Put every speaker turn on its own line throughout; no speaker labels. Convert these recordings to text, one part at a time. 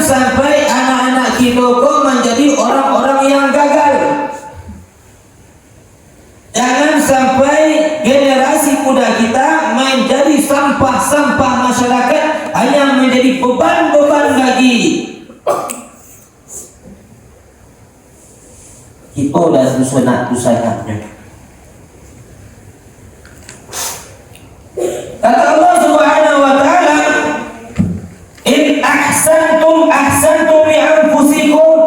sampai anak-anak kita kok menjadi orang-orang yang gagal. Jangan sampai generasi muda kita menjadi sampah-sampah masyarakat, hanya menjadi beban-beban lagi. Kita udah susah-susahnya. Kata Allah Subhanahu wa taala, "In ahsantum ahsantum li anfusikum."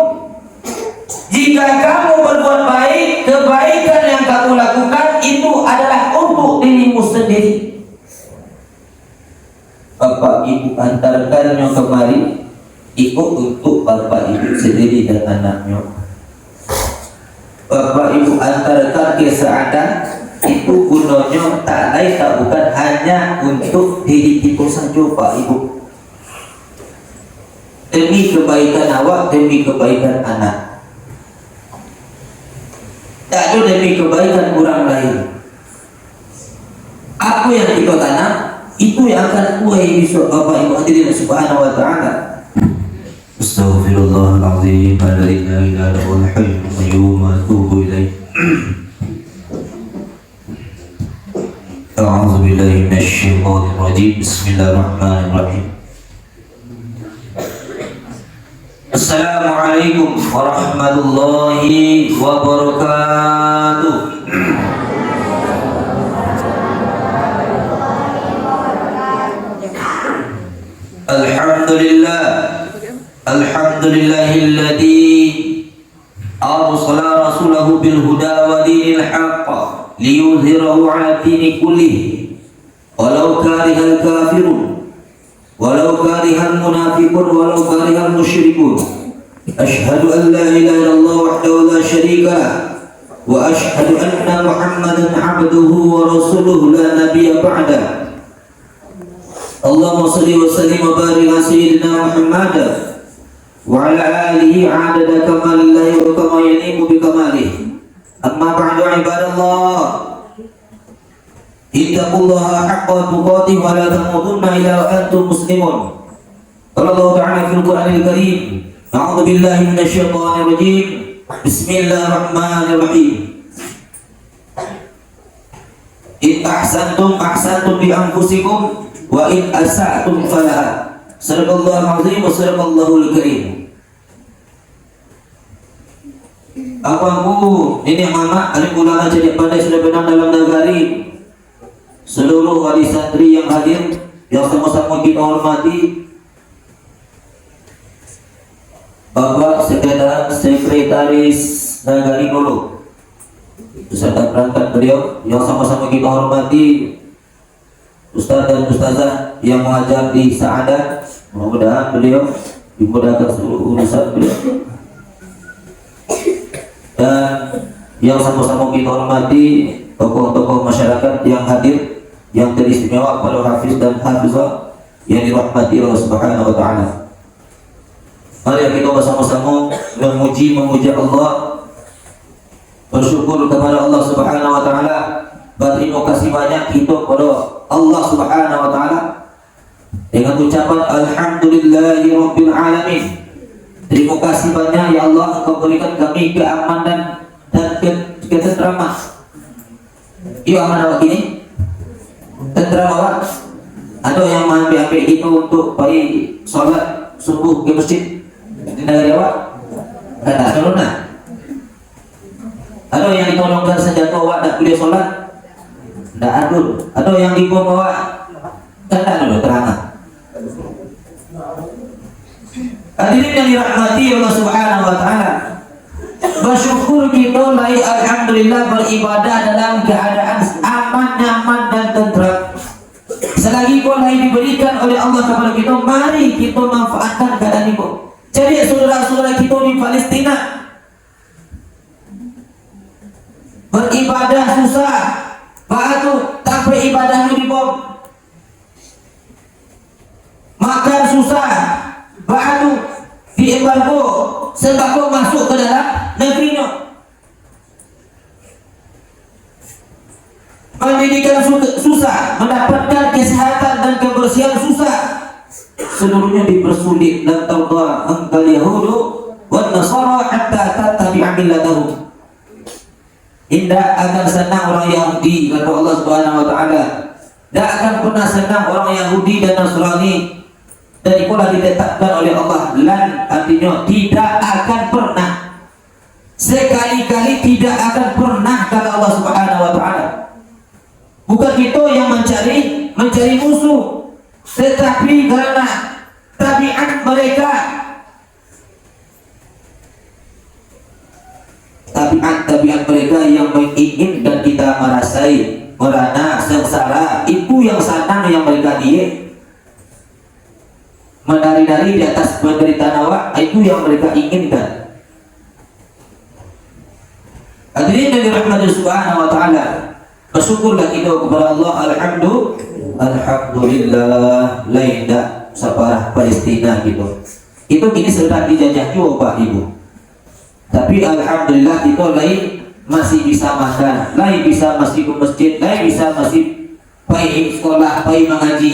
Jika kamu berbuat baik, kebaikan yang kamu lakukan itu adalah untuk dirimu sendiri. Bapak ibu antarkannya kemari, ikut untuk bapak ibu sendiri dan anaknya. Bapak ibu antarkan ke seadan, itu gunanya tak lain tak bukan hanya untuk diri kita saja Pak Ibu, demi kebaikan awak, demi kebaikan anak, tak ada demi kebaikan orang lain. Apa yang kita tanam itu yang akan tuai besok Bapak Ibu hadirin subhanahu wa ta'ala. Astaghfirullahaladzim, la ilaha illa huwal hayyul qayyum wa atubu ilaih. A'udzu billahi minasy syaithanir rajim. Bismillahirrahmanirrahim. Assalamualaikum warahmatullahi wabarakatuh. Alhamdulillah, alhamdulillahilladzi arsala rasulahu bil huda wa dinil haqq liyuzhirahu 'ala dini kullih walau karihal kafirun walau karihal munafiqun walau karihal musyrikun. Asyhadu an la ilaha illallah wahdahu la syarika lah wa asyhadu anna Muhammadan 'abduhu wa rasuluhu la nabiyya ba'da. Allahumma shalli wa sallim wa barik ala sayyidina Muhammad wa ala alihi 'adada kamalillahi wa kama yaliqu bi kamalihi. Amma ba'du ibadallah, ittaqullaha haqqa tuqatih wa la tamutunna illa wa antum muslimun. Qala Allah ta'ala fil Qur'anil Karim, a'udzu billahi minasy syaithanir rajim. Bismillahirrahmanirrahim. In ahsantum ahsantum bi anfusikum wa in asa'tum falaha. Sadaqallahul azim wa sadaqallahul karim. Apaku ini mama alim ulama jadi pandai sudah benar dalam negari, seluruh wali santri yang hadir yang sama-sama kita hormati, Bapak Sekretaris Nagari Golo beserta perangkat beliau yang sama-sama kita hormati, Ustaz dan Ustazah yang mengajar di Sa'adah, mudah-mudahan beliau dimudahkan seluruh urusan beliau, dan yang sama-sama kita hormati tokoh-tokoh masyarakat yang hadir, yang teristimewa para hafiz dan hafizah yang dirahmati Allah Subhanahu wa taala. Mari kita bersama-sama memuji Allah, bersyukur kepada Allah Subhanahu wa taala, berterima kasih banyak kita kepada Allah Subhanahu wa taala dengan ucapan alhamdulillahirabbil alamin. Terima kasih banyak ya Allah, Engkau berikan kami keamanan dan ketentraman. Iya aman awak ini? Tenteram awak? Ada yang mengambil itu untuk pergi sholat subuh ke masjid di negara awak? Kata saluna. Ada yang ditolongkan senjata awak tak boleh sholat? Tak ada. Ada yang dibom awak? Kata dulu terang. Hadirin yang dirahmati Allah Subhanahu wa taala, bersyukur kita lai alhamdulillah beribadah dalam keadaan aman, nyaman dan tentram. Selagi kau lai diberikan oleh Allah kepada kita, mari kita manfaatkan keadaan itu. Jadi saudara-saudara kita di Palestina beribadah susah, batu sampai ibadahnya dibom, makan susah, batu diembargo, sembako masuk ke dalam negerinya, pendidikan susah, mendapatkan kesehatan dan kebersihan susah, seluruhnya dipersulit. Dan tarda angkal yahudu wan nasara hatta tattabi'a millatahum. Tidak akan senang orang Yahudi, kata Allah Subhanahu wa taala. Tidak akan pernah senang orang Yahudi dan Nasrani. Dan itulah ditetapkan oleh Allah, lan artinya tidak akan pernah, sekali-kali tidak akan pernah, kata Allah Subhanahu wa taala. Bukan kita yang mencari musuh, tetapi karena tabiat mereka, tabiat mereka yang menginginkan kita merana sengsara, itu yang senang yang mereka dia menari-nari di atas penderitaan awak, itu yang mereka inginkan. Hadirin yang dirahmati Subhanahu wa taala, bersyukurlah kita kepada Allah. Alhamdulillah, lain dak saparah Palestina gitu. Itu kini sedang dijajah juga Pak Ibu. Tapi alhamdulillah kita lain masih bisa makan, lain bisa masih ke masjid, lain bisa masih pergi sekolah, pergi mengaji.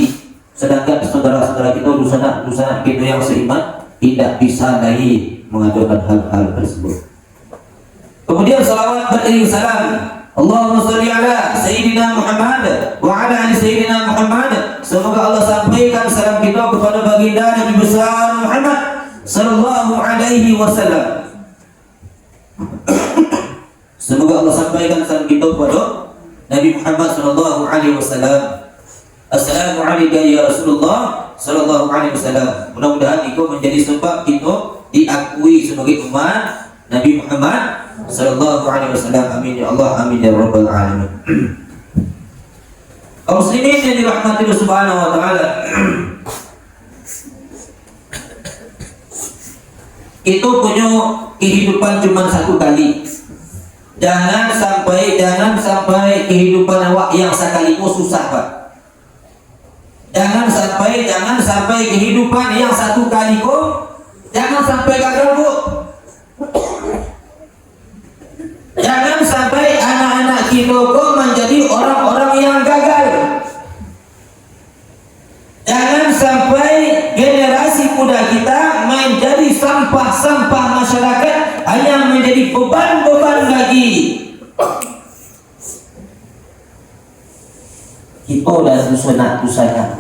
Sedangkan saudara-saudara kita dusana kita yang seiman tidak bisa lagi mengajukan hal-hal tersebut. Kemudian salawat beriring salam, Allahumma sholli ala Sayyidina Muhammad wa ala ali Sayyidina Muhammad. Semoga Allah sampaikan salam kita kepada baginda Nabi besar Muhammad sallallahu alaihi wasallam. Semoga Allah sampaikan salam kita kepada Nabi Muhammad sallallahu alaihi wasallam. Assalamualaikum ya Rasulullah sallallahu alaihi wasallam. Mudah-mudahan itu menjadi sebab kita diakui sebagai umat Nabi Muhammad sallallahu alaihi wasallam. Amin ya Allah, amin ya rabbal alamin. Kaum muslimin yang dirahmati Allah Subhanahu wa taala, itu punya kehidupan cuma satu kali. Jangan sampai kehidupan awak yang sekali itu susah, Pak. Jangan sampai kehidupan yang satu kali kok, jangan sampai gagal, Bu. Jangan sampai anak-anak kita kok menjadi orang-orang yang gagal. Jangan sampai generasi muda kita menjadi sampah-sampah masyarakat, hanya menjadi beban-beban lagi. Kita dan susana-susana.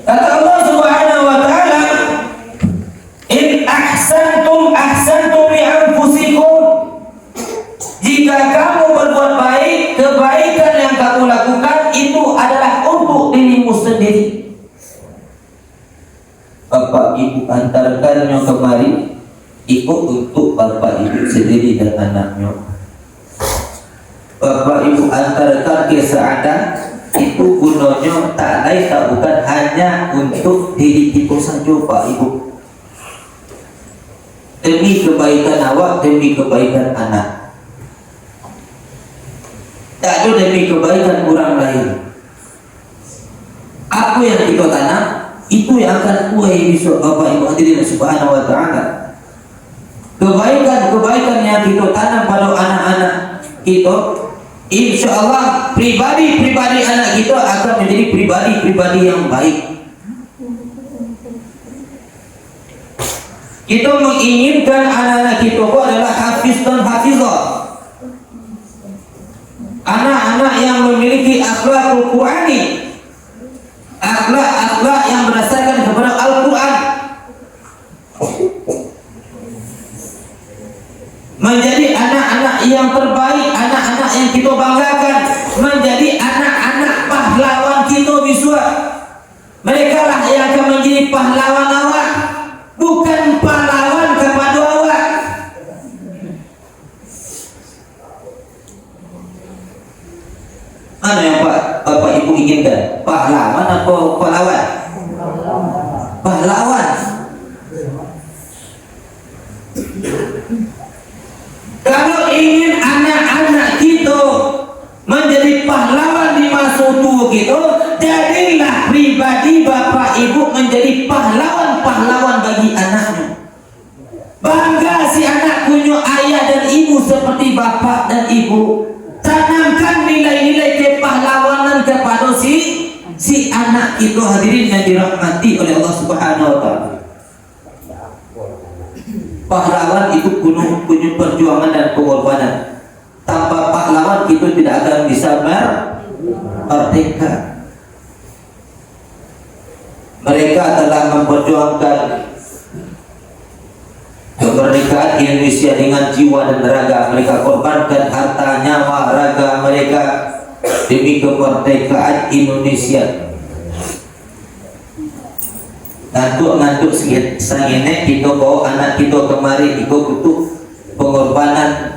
Kata Allah Subhanahu wa taala, in ahsantum li anfusikum. Jika kamu berbuat baik, kebaikan yang kamu lakukan itu adalah untuk dirimu sendiri. Bapak Ibu antarkannya kemari, itu untuk Bapak Ibu sendiri dan anaknya. Bapak Ibu antarkan ke seadan, itu gunanya tak lain tak bukan hanya untuk diri kita saja Pak Ibu. Demi kebaikan awak, demi kebaikan anak. Tak ada demi kebaikan orang lain. Apa yang kita tanam, itu yang akan tuai besok Bapak Ibu hadirin Subhanahu wa taala. Kebaikan yang kita tanam pada anak-anak kita, insya Allah pribadi anak kita akan menjadi pribadi yang baik. Kita menginginkan anak-anak kita adalah hafiz dan hafizah, anak-anak yang memiliki akhlakul Qur'ani, akhlak yang berdasarkan kepada Al-Quran, menjadi anak-anak yang terbaik, anak-anak yang kita banggakan, menjadi anak-anak pahlawan kita biswa. Mereka lah yang akan menjadi pahlawan awak, bukan pahlawan kepada awak. Mana yang Bapak Ibu inginkan? Pahlawan atau pahlawan? Pahlawan. Kalau ingin anak-anak kita menjadi pahlawan di masa tua kita, jadilah pribadi Bapak Ibu menjadi pahlawan bagi anaknya. Bangga si anak punya ayah dan ibu seperti bapak dan ibu. Tanamkan nilai-nilai kepahlawanan kepada si anak itu hadirin yang dirahmati oleh Allah Subhanahu wa taala. Pahlawan itu penuh perjuangan dan pengorbanan. Tanpa pahlawan itu tidak akan bisa merdeka. Mereka telah memperjuangkan kemerdekaan Indonesia dengan jiwa dan raga. Mereka korbankan harta, nyawa, raga mereka demi kemerdekaan Indonesia. Ngantuk sangine kita bawa anak kita kemari ikut butuh pengorbanan.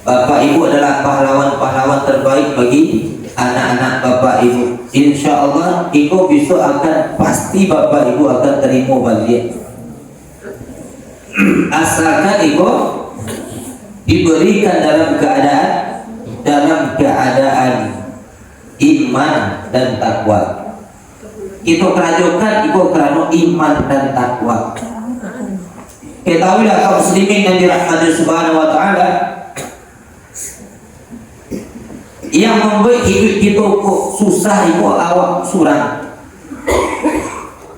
Bapak ibu adalah pahlawan-pahlawan terbaik bagi anak-anak bapak ibu. Insya Allah ibu besok akan pasti bapak ibu akan terima balik. Asalkan ibu diberikan dalam keadaan iman dan takwa. Itu kerajokan ibu kerana iman dan takwa. Ketahuilah kaum muslimin yang dirahmati Subhanahu wa taala, yang membuat hidup kita susah ibu awak surang.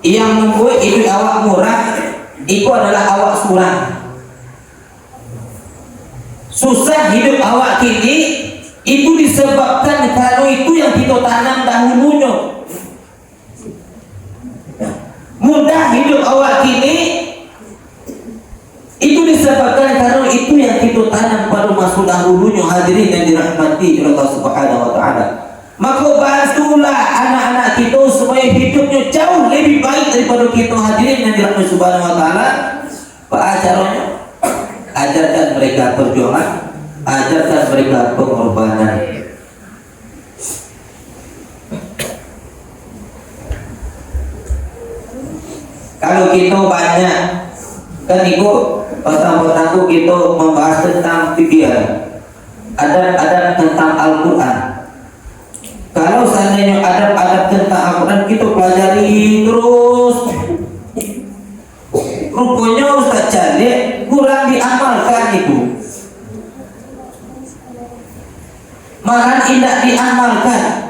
Yang membuat hidup awak murah itu adalah awak surang. Susah hidup awak kini itu disebabkan karena itu yang kita tanam dahulunya. Mudah hidup awak kini itu disebabkan karena itu yang kita tanam pada masa dahulunya. Hadirin yang dirahmati oleh Allah Subhanahu wa taala, maka bantulah anak-anak kita supaya hidupnya jauh lebih baik daripada kita. Hadirin yang dirahmati Subhanahu wa taala, apa caranya? Ajarkan mereka perjuangan, ajarkan mereka pengorbanan. Kalau kita banyak kan ibu petang-petang kita membahas tentang fikih, adab-adab tentang Al-Quran. Kalau seandainya adab-adab tentang Al-Quran kita pelajari terus, rupanya Ustaz Calik kurang diamalkan itu, malah tidak diamalkan.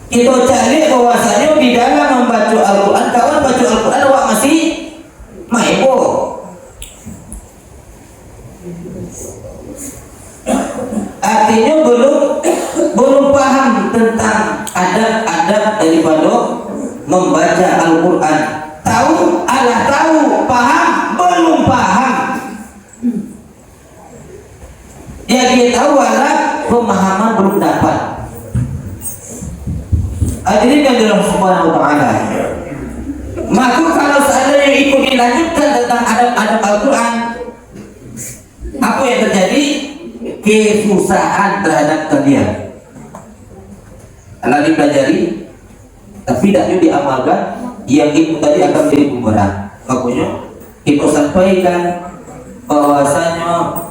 Kita cari bahwasanya di dalam membaca Al-Quran, kawan baca Al-Quran awak masih maibo. Artinya belum paham tentang adab-adab daripada membaca Al-Quran. Tahu, paham, belum paham. Ya dia tahu alat pemahaman belum dapat. Hadirin yang dirahmati Subhanahu wa taala, maka kalau seandainya ikut dilanjutkan tentang adab-adab Al-Quran, apa yang terjadi? Kesusahan terhadap kalian. Kalau dipelajari tapi tidak diamalkan, yang itu tadi akan menjadi bumerang. Makanya kita sampaikan bahwasanya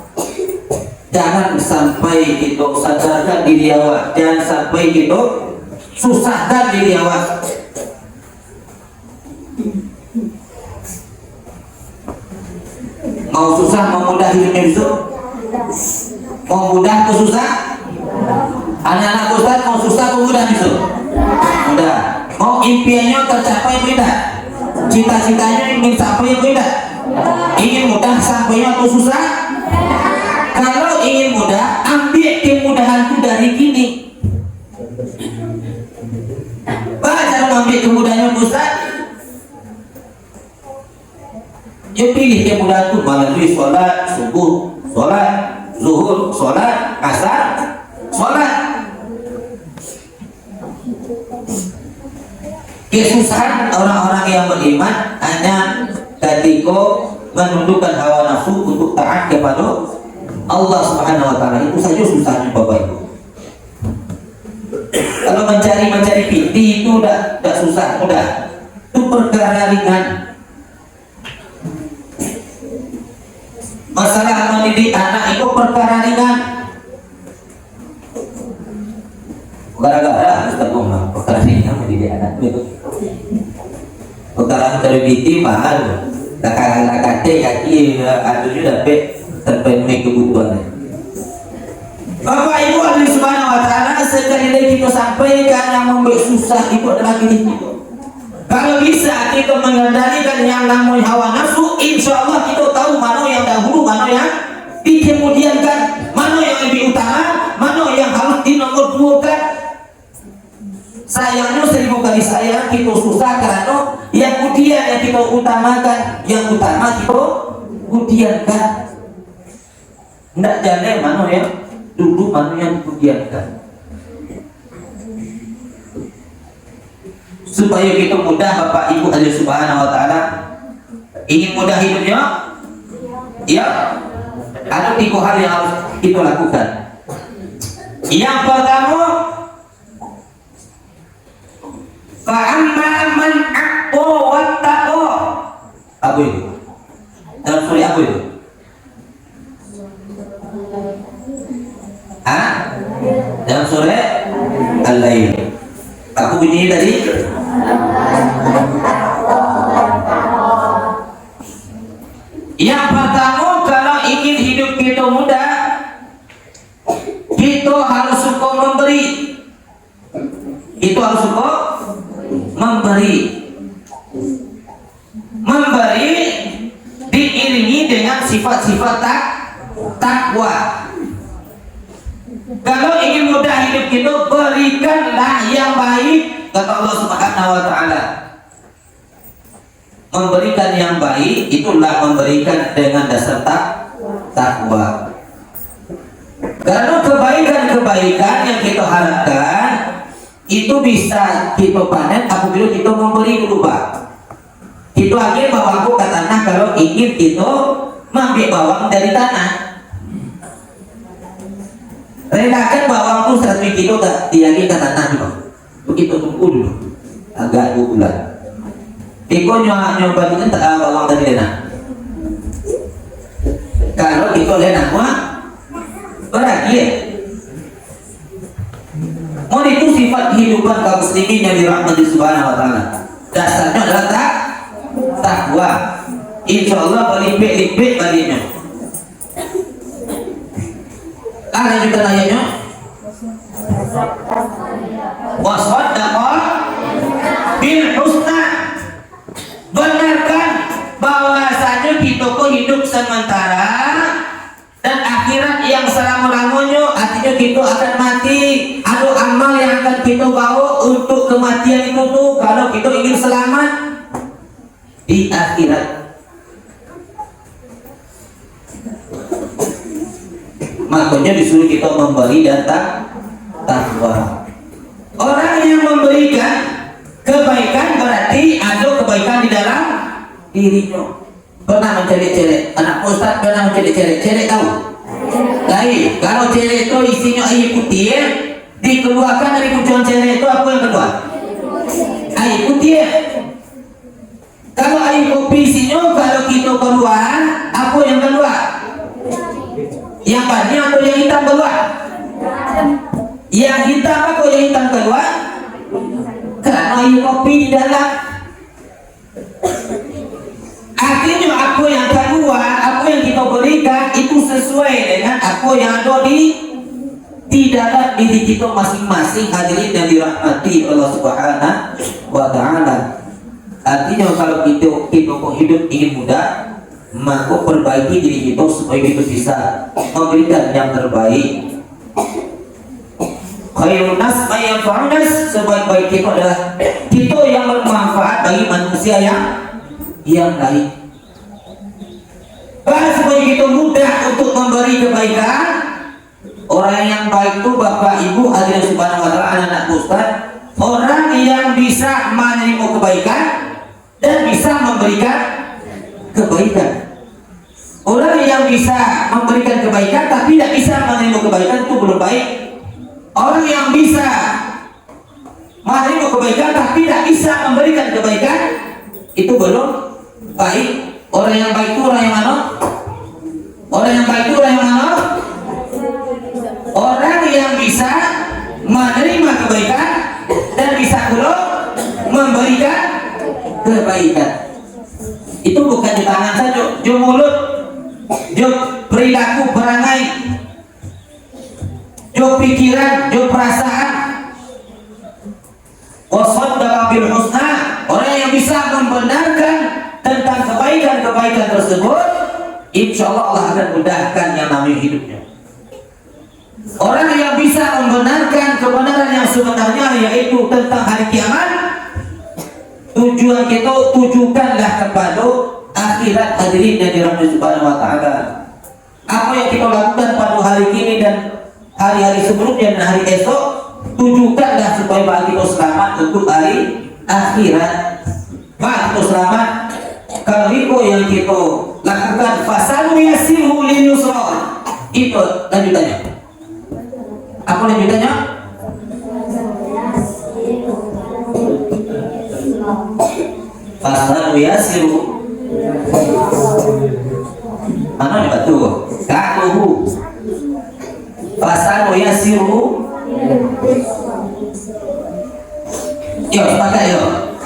jangan sampai kita sadarkan diri awak, jangan sampai kita susahkan diri awak. Mau susah, mau mudah hidupnya itu? Mau mudah atau susah? Anak-anak Ustaz mau susah atau mudah itu? Mudah. Mau impiannya tercapai tidak? Cita-citanya ingin sampai tidak? Ingin mudah sampainya atau susah? Kalau ingin mudah, ambil kemudahan itu dari kini. Cara mengambil kemudahannya Ustaz, ya pilih kemudahan itu melalui sholat subuh, sholat zuhur, sholat asar, sholat. Kesusahan orang-orang yang beriman hanya ketika menundukkan hawa nafsu untuk taat kepada Allah Subhanahu wa taala. Itu saja susahnya Bapak Ibu. Kalau mencari fikih itu udah susah, mudah. Itu perkara ringan. Masalah mendidik anak itu perkara ringan. Gara-gara Ustaz ngomong perkara ringan mendidik anak itu. Perkara terbiti mahal. Kakak-kakak kaki adunya dapat terpenuhi kebutuhannya. Bapak Ibu ahli Subhanahu wa taala, sekali lagi kita sampaikan yang membuat susah itu adalah diri kita. Kalau bisa kita mengendalikan yang namanya hawa nafsu, insya Allah kita tahu mana yang dahulu, mana yang dikemudiankan, mana yang lebih utama, mana yang harus dinomor duakan. Sayangnya 1000 kali sayang kita susah karena yang kemudian yang kita utamakan, yang utama kita kemudiankan. Tidak jalan mana yang dulu, mana yang kemudiankan. Supaya kita mudah Bapak Ibu Allah Subhanahu wa taala, ingin mudah hidupnya, ya ada 3 hal yang harus kita lakukan. Yang pertama, fa amma man aqwa wattaqa. Apa itu? Dalam surah apa itu? Dalam surah Al-Lail. Aku bunyi tadi. Yang pertama, kalau ingin hidup kita mudah, kita harus suka memberi. Itu harus suka memberi. Memberi diiringi dengan sifat-sifat takwa. Kalau ingin mudah hidup kita, berikanlah yang baik, kata Allah Subhanahu wa taala. Memberikan yang baik itulah memberikan dengan dasar takwa. Karena kebaikan-kebaikan yang kita harapkan itu bisa kita panen apabila kita memberi dulu, Pak. Itu akhirnya bawangku ke tanah kalau ingin kita mengambil bawang dari tanah. Relakan bawangku 100 kilo lagi ke tanah dulu. Begitu tunggu dulu agak 2 bulan. Iko nyoba itu bawang dari tanah. Kalau itu tanah mah berarti mau itu sifat kehidupan kaum muslimin yang dirahmati Subhanahu wa taala. Dasarnya adalah takwa. Insyaallah berlimpah-limpah baginya. Ada juga nanya wasadaqa bil husna. Benarkan bahwasanya kita kok hidup sementara dan akhirat yang selama-lamanya, artinya kita akan mati. Ada amal yang akan kita bawa untuk kematian itu tuh kalau kita ingin selamat di akhirat. Makanya disuruh kita memberi dan takwa. Orang yang memberikan kebaikan berarti ada kebaikan di dalam dirinya. Pernah mencelek-celek anak ustaz, pernah mencelek-celek tahu? Lain. Kalau celek itu isinya air putih, dikeluarkan dari kucuan celek itu apa yang keluar? Air putih. Kalau air kopi isinya, kalau kita keluar, apa yang keluar? Yang putih atau yang hitam keluar? Yang hitam apa yang hitam keluar? Karena air kopi di dalam. Artinya apa yang keluar, apa yang kita berikan itu sesuai dengan apa yang ada di dalam diri kita masing-masing. Hadirin yang dirahmati Allah Subhanahu wa taala. Artinya kalau kita hidup ingin mudah, maka perbaiki diri kita supaya kita bisa memberikan yang terbaik. Khairun nas may yanfa'un nas, sebaik-baik kita adalah kita yang bermanfaat bagi manusia yang lain. Supaya kita mudah untuk memberi kebaikan. Orang yang baik itu Bapak Ibu hadirin subhanahu wa ta'ala, anak-anak ustaz, orang yang bisa menerima kebaikan dan bisa memberikan kebaikan. Orang yang bisa memberikan kebaikan tapi tidak bisa menerima kebaikan itu belum baik. Orang yang bisa menerima kebaikan tapi tidak bisa memberikan kebaikan itu belum baik. Orang yang baik itu orang yang mana? Orang yang baik itu orang yang mana? Orang yang bisa menerima kebaikan dan bisa pula memberikan kebaikan. Itu bukan di tangan saja, di mulut, di perilaku, perangai. jo pikiran, jo perasaan. Wasaddaqa bil husna, orang yang bisa membenarkan tentang kebaikan-kebaikan tersebut, insya Allah Allah akan mudahkan yang namanya hidupnya. Orang yang bisa membenarkan kebenaran yang sebenarnya, yaitu tentang hari kiamat, tujuan kita tujukanlah kepada akhirat, hadirin yang dirahmati Subhanahu wa ta'ala. Apa yang kita lakukan pada hari ini dan hari-hari sebelumnya dan hari esok, tujukanlah supaya bagi kita selamat untuk hari akhirat. Bagi kita selamat. Kalau itu yang kita lakukan, fasanu yassiruhu lil yusra. Itu lanjutannya. Apa lanjutannya? Fasanu yassiruhu. Mana dibantu? Kaluhu. Fasanu yassiruhu. Yuk, pakai yuk.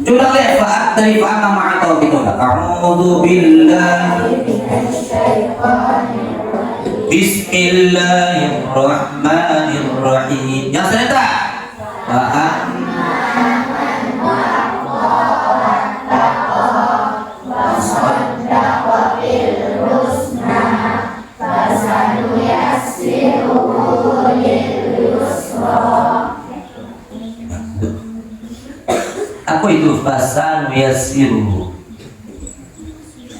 Curang lihat Pak dari Pak nama atau gitu. A'udzu billahi Bismillahirrahmanirrahim. Yang serentak. Apa itu fasanu yassiru?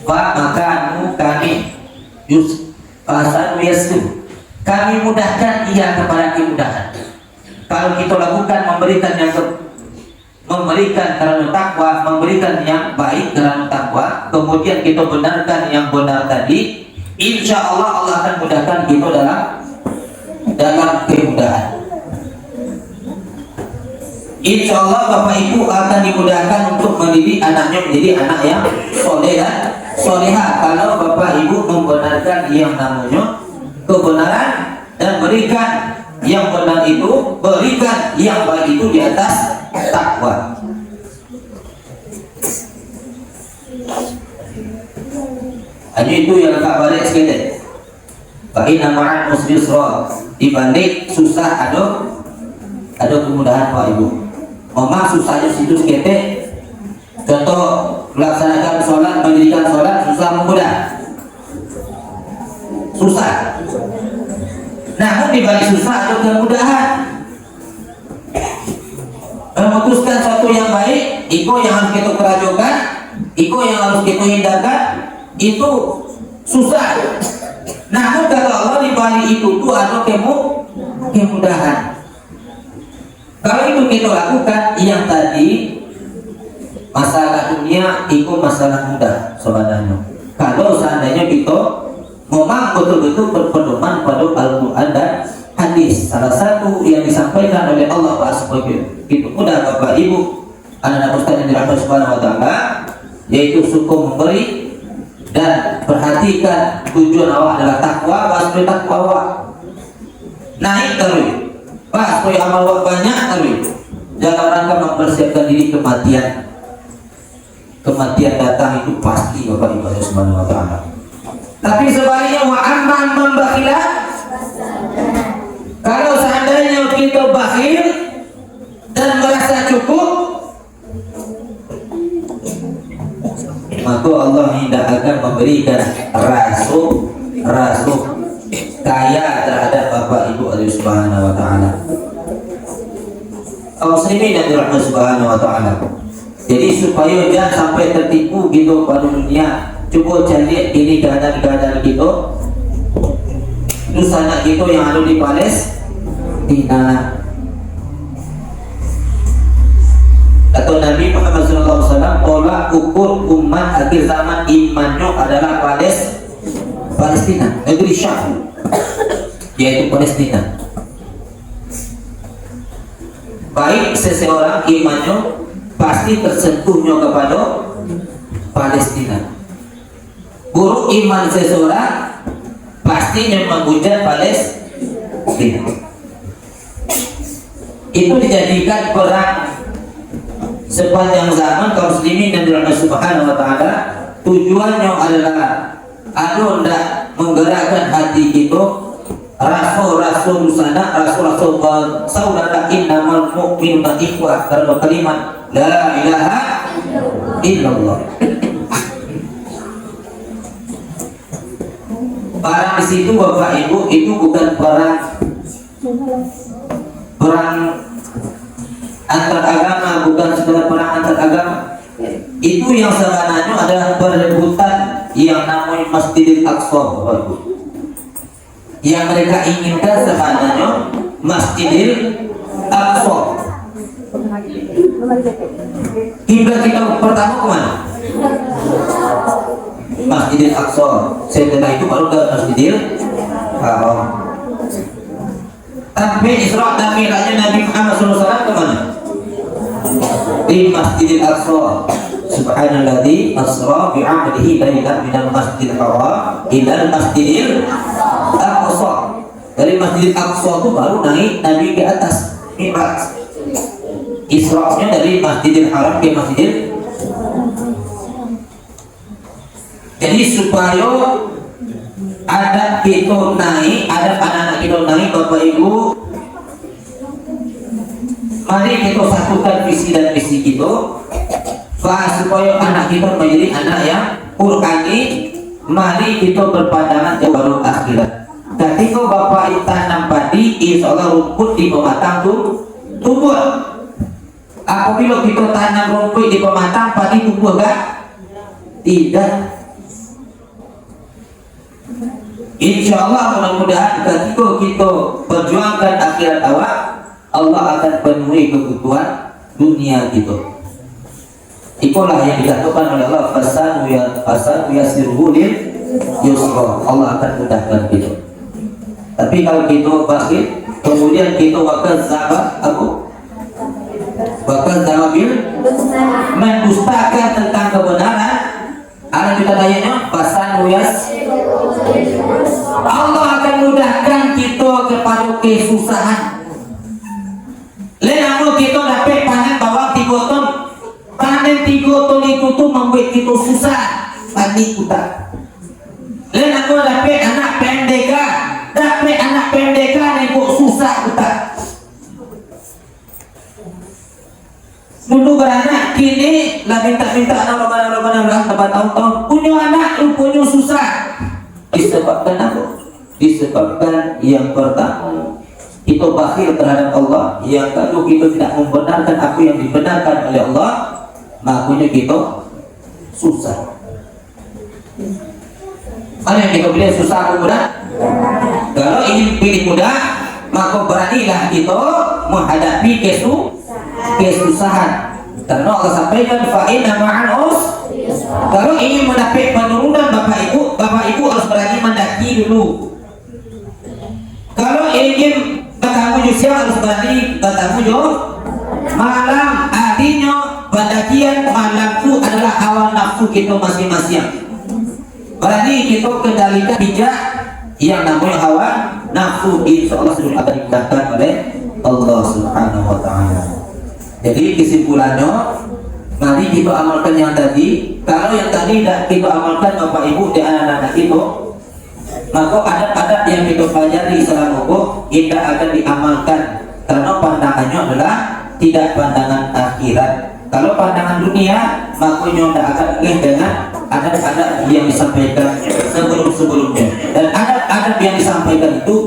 Fa makanu kami fasanu yassiru. Kami mudahkan ia kepada kemudahan. Kalau kita lakukan memberikan karena takwa, memberikan yang baik karena takwa, kemudian kita benarkan yang benar tadi, insya Allah Allah akan mudahkan kita dalam kemudahan. Insya Allah Bapak Ibu akan dimudahkan untuk mendidik anaknya menjadi anak yang soleh dan soleha. Kalau Bapak Ibu membenarkan yang namanya kebenaran dan berikan yang benar itu, berikan yang baik itu di atas takwa. Hanya itu yang tak balik sekali. Bagi nama muslim dibanding susah ada kemudahan Pak Ibu. Memang susahnya situ sekete. Contoh melaksanakan sholat, mendirikan sholat susah mudah. Susah. Namun dibalik susah ada kemudahan. Memutuskan sesuatu yang baik, itu yang harus kita kerajukan, itu yang harus kita hindarkan, itu susah. Namun kata Allah dibalik itu tuh ada kemudahan. Kalau itu kita lakukan yang tadi, masalah dunia itu masalah mudah sebenarnya. Kalau seandainya kita memang betul-betul berpedoman pada Al-Quran dan hadis. Salah satu yang disampaikan oleh Allah sebagai itu mudah Bapak Ibu, anak-anak ustaz yang dirahmati Subhanahu wa ta'ala, yaitu suku memberi dan perhatikan tujuan awak adalah takwa, supaya takwa awak naik terus. Pak, supaya amal awak banyak tapi jangan rangka mempersiapkan diri kematian. Kematian datang itu pasti Bapak Ibu Subhanahu wa ta'ala. Tapi sebaliknya wa amman membakhila, kalau seandainya kita bakhil dan merasa cukup, maka Allah tidak akan memberikan rasuh kaya terhadap Bapak Ibu Allah Subhanahu wa ta'ala. Muslimin yang dirahmati Subhanahu wa ta'ala. Jadi supaya jangan sampai tertipu gitu pada dunia. Coba cari ini keadaan gitu. Terus anak kita yang ada di Palestina. Atau Nabi Muhammad SAW tolak ukur umat akhir zaman imannya adalah Palestina, negeri Syam, yaitu Palestina. Baik seseorang imannya pasti tersentuhnya kepada Palestina. Buruk iman seseorang pastinya menghujat Palestina. Itu dijadikan perang sepanjang zaman kaum muslimin dan dirahmati Subhanahu wa ta'ala. Tujuannya adalah hendak menggerakkan hati kita rasul-rasul sana, rasul-rasul saudara, innamal mu'minuna ikhwah, karena kalimat la ilaha illallah. Perang di situ Bapak Ibu itu bukan perang antar agama, bukan sekedar perang antar agama. Itu yang sebenarnya adalah perebutan yang namanya Masjidil Aqsa, Bapak Ibu. Yang mereka inginkan sebenarnya Masjidil Aqsa. Kiblat kita pertama kemana? Masjidil Aqsa. Setelah itu baru ke Masjidil Haram. Tapi Isra dan Mi'rajnya Nabi Muhammad SAW kemana? Di Masjidil Aqsa. Subhanalladzi asra bi'abdihi lailan minal masjidil haram ilal masjidil aqsa. Dari Masjidil Aqsa itu baru naik Nabi ke atas Mi'raj. Isra'nya dari Masjidil Haram ke Masjidil. Jadi supaya ada kita naik, ada anak-anak kita naik, Bapak Ibu, mari kita satukan visi dan misi kita. Supaya anak kita menjadi anak yang Qur'ani, mari kita berpandangan baru akhirat. Ketika Bapak tanam padi, insya Allah rumput di pematang tumbuh. Apabila kita tanam rumput di pematang, padi tumbuh gak? Tidak. Insya Allah mudah-mudahan ketika kita perjuangkan akhirat awak, Allah akan penuhi kebutuhan dunia kita. Itulah yang dikatakan oleh Allah, fasanu yasirhu lil yusra. Allah akan mudahkan kita. Tapi kalau kita bakhil, kemudian kita wakil zabat bil mendustakan tentang kebenaran, ada kita tanya fasanu Allah akan mudahkan kita kepada kesusahan. Lalu kita dapat panen bawang 3 ton. Panen 3 ton itu tuh membuat kita susah. Panik kita. Lalu dapat anak pendeka. Dapat anak pendeka yang kok susah kita. Dulu beranak kini lah minta anak roban tahun-tahun punya anak lu punya susah. Disebabkan apa? Disebabkan yang pertama kita bakhil terhadap Allah, yang kedua kita tidak membenarkan apa yang dibenarkan oleh Allah, makanya kita susah. Mana yang kita pilih susah atau mudah? Kalau ingin pilih mudah, maka beranilah kita menghadapi kesusahan. Karena Allah sampaikan fa'inna ma'al usri. Kalau ingin mendapat penurunan Bapak Ibu harus berani mendaki dulu. Kalau ingin bertanggung jawab harus berani bertanggung jawab malam. Artinya pendakian malam itu adalah hawa nafsu kita masing-masing. Berani kita kendalikan bijak yang namanya hawa nafsu, insya Allah sudah akan dikatakan oleh Allah Subhanahu wa Ta'ala. Jadi kesimpulannya, mari kita amalkan yang tadi. Kalau yang tadi tidak kita amalkan Bapak Ibu di anak-anak kita, maka adab-adab yang kita pelajari selama hukum tidak akan diamalkan, karena pandangannya adalah tidak pandangan akhirat. Kalau pandangan dunia, makanya tidak akan dengan adab-adab yang disampaikan sebelum-sebelumnya. Dan adab-adab yang disampaikan itu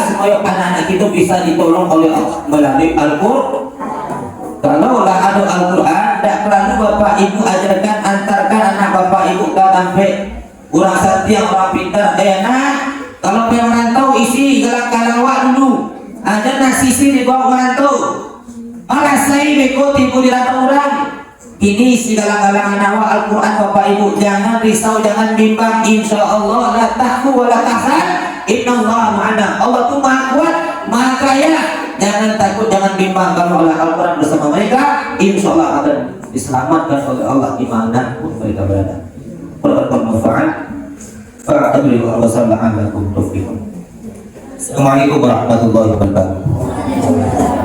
supaya anak-anak kita bisa ditolong oleh Allah melalui Al-Qur'an. Kalau lah ada Al-Quran, tidak perlu Bapak Ibu ajarkan, antarkan anak Bapak Ibu ke sampai orang satria, orang pintar. Enak kalau orang tahu isi galang-galang wak dulu, ada nasi di bawah orang tahu. Orang saya mengikuti kuliah orang. Ini si galang-galang anak wak Al-Quran Bapak Ibu, jangan risau, jangan bimbang. Insya Allah la tahfu wa la tahzan, inna Allah ma'ana. Allah itu maha kuat, maha kaya. Jangan takut, jangan bimbang. Kalau Allah Al-Quran bersama mereka, insya Allah akan diselamatkan oleh Allah di mana pun mereka berada. Bermanfaat. Assalamualaikum warahmatullahi wabarakatuh.